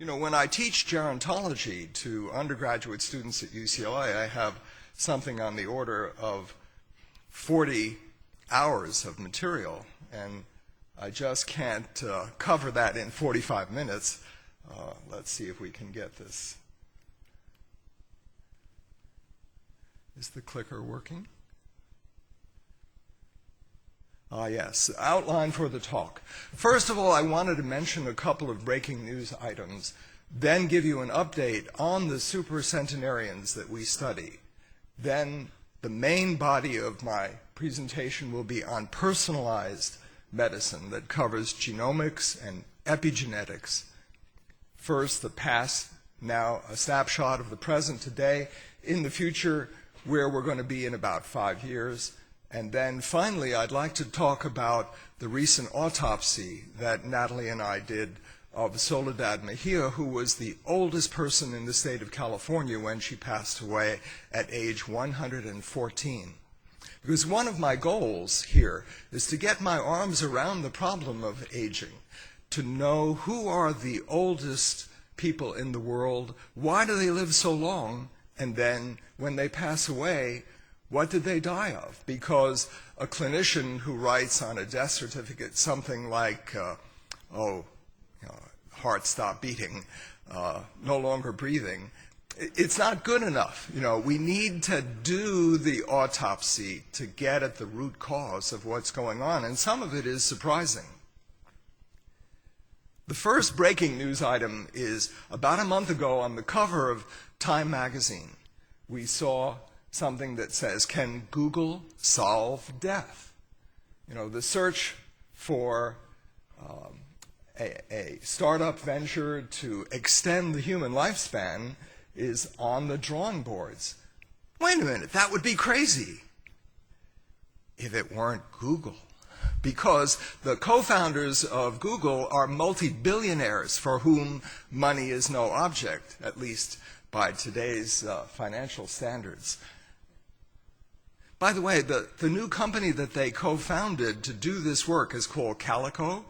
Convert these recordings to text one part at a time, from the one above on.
You know, when I teach gerontology to undergraduate students at UCLA, I have something on the order of 40 hours of material, and I just can't cover that in 45 minutes. Let's see if we can get this. Is the clicker working? Yes, outline for the talk. First of all, I wanted to mention a couple of breaking news items, then give you an update on the supercentenarians that we study. Then the main body of my presentation will be on personalized medicine that covers genomics and epigenetics. First, the past, now a snapshot of the present today, in the future, where we're going to be in about 5 years. And then finally, I'd like to talk about the recent autopsy that Natalie and I did of Soledad Mejia, who was the oldest person in the state of California when she passed away at age 114. Because one of my goals here is to get my arms around the problem of aging, to know who are the oldest people in the world, why do they live so long, and then when they pass away, what did they die of? Because a clinician who writes on a death certificate something like, heart stopped beating, no longer breathing, it's not good enough. You know, we need to do the autopsy to get at the root cause of what's going on, and some of it is surprising. The first breaking news item is about a month ago on the cover of Time magazine, we saw something that says, can Google solve death? You know, the search for a startup venture to extend the human lifespan is on the drawing boards. Wait a minute, that would be crazy if it weren't Google. Because the co-founders of Google are multi-billionaires for whom money is no object, at least by today's financial standards. By the way, the new company that they co-founded to do this work is called Calico,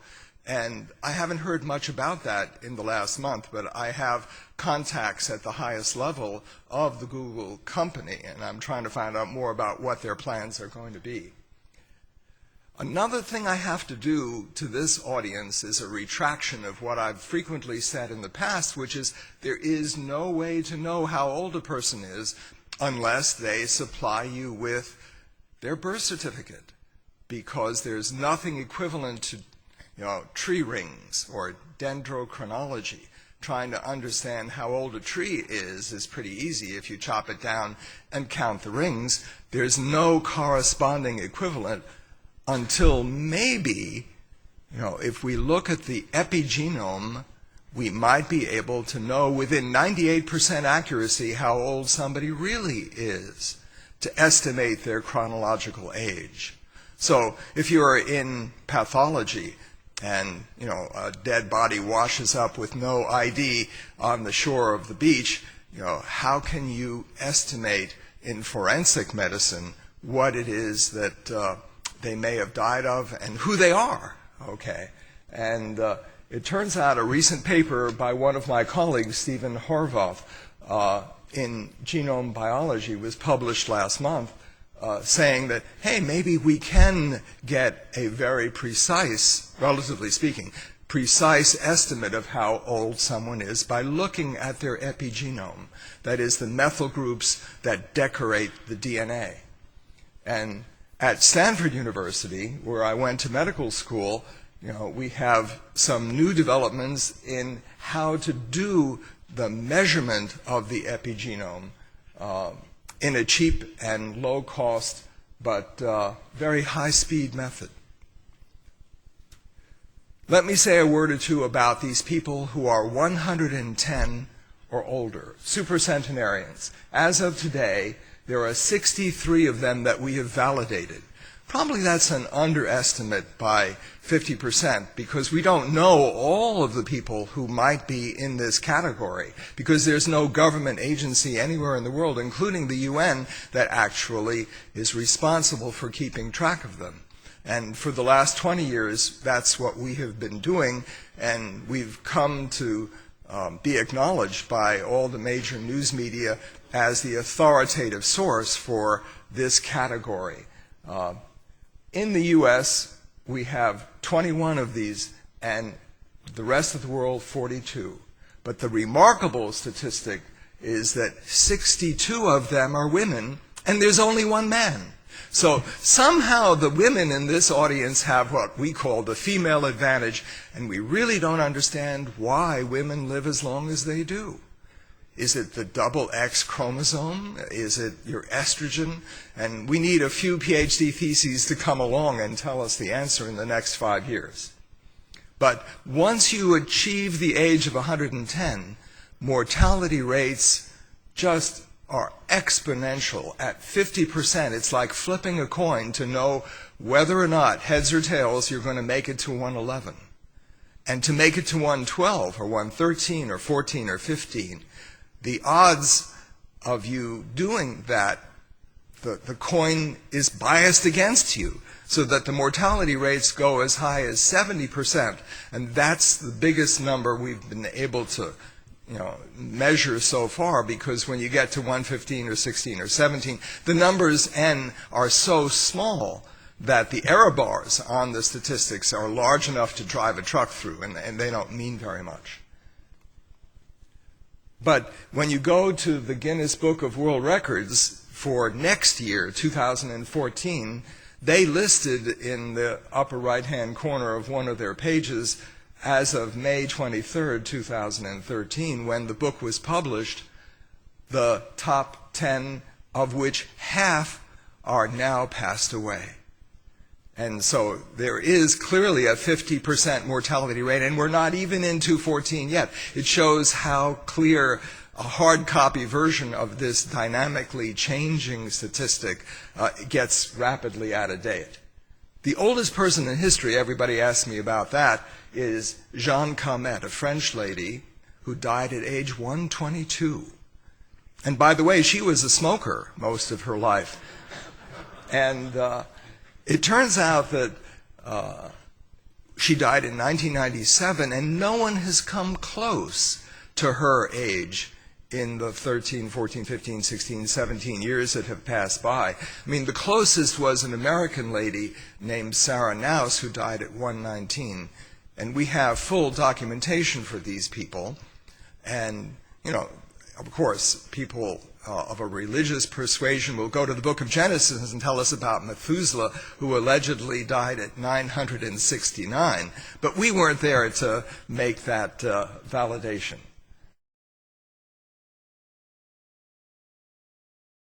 and I haven't heard much about that in the last month, but I have contacts at the highest level of the Google company, and I'm trying to find out more about what their plans are going to be. Another thing I have to do to this audience is a retraction of what I've frequently said in the past, which is there is no way to know how old a person is unless they supply you with their birth certificate, because there's nothing equivalent to, tree rings or dendrochronology. Trying to understand how old a tree is pretty easy if you chop it down and count the rings. There's no corresponding equivalent until maybe, if we look at the epigenome, we might be able to know within 98% accuracy how old somebody really is, to estimate their chronological age. So if you're in pathology and a dead body washes up with no ID on the shore of the beach, how can you estimate in forensic medicine what it is that they may have died of and who they are? Okay, and it turns out a recent paper by one of my colleagues, Stephen Horvath, in Genome Biology was published last month, saying that, hey, maybe we can get a very precise, relatively speaking, precise estimate of how old someone is by looking at their epigenome, that is, the methyl groups that decorate the DNA. And at Stanford University, where I went to medical school, we have some new developments in how to do the measurement of the epigenome in a cheap and low-cost but very high-speed method. Let me say a word or two about these people who are 110 or older, supercentenarians. As of today, there are 63 of them that we have validated. Probably that's an underestimate by 50% because we don't know all of the people who might be in this category because there's no government agency anywhere in the world, including the UN, that actually is responsible for keeping track of them. And for the last 20 years, that's what we have been doing, and we've come to be acknowledged by all the major news media as the authoritative source for this category. In the U.S., we have 21 of these, and the rest of the world, 42. But the remarkable statistic is that 62 of them are women, and there's only one man. So somehow the women in this audience have what we call the female advantage, and we really don't understand why women live as long as they do. Is it the double X chromosome? Is it your estrogen? And we need a few PhD theses to come along and tell us the answer in the next 5 years. But once you achieve the age of 110, mortality rates just are exponential. At 50%, it's like flipping a coin to know whether or not, heads or tails, you're going to make it to 111. And to make it to 112 or 113 or 14 or 15, the odds of you doing that, the coin is biased against you, so that the mortality rates go as high as 70%, and that's the biggest number we've been able to measure so far, because when you get to 115 or 16 or 17, the numbers n are so small that the error bars on the statistics are large enough to drive a truck through, and they don't mean very much. But when you go to the Guinness Book of World Records for next year, 2014, they listed in the upper right-hand corner of one of their pages, as of May 23rd, 2013, when the book was published, the top 10, of which half are now passed away. And so there is clearly a 50% mortality rate, and we're not even in 214 yet. It shows how clear a hard copy version of this dynamically changing statistic gets rapidly out of date. The oldest person in history, everybody asks me about that, is Jeanne Calment, a French lady who died at age 122. And by the way, she was a smoker most of her life. And it turns out that she died in 1997, and no one has come close to her age in the 13, 14, 15, 16, 17 years that have passed by. I mean, the closest was an American lady named Sarah Nouse, who died at 119. And we have full documentation for these people. And, of course, people of a religious persuasion will go to the book of Genesis and tell us about Methuselah, who allegedly died at 969. But we weren't there to make that validation.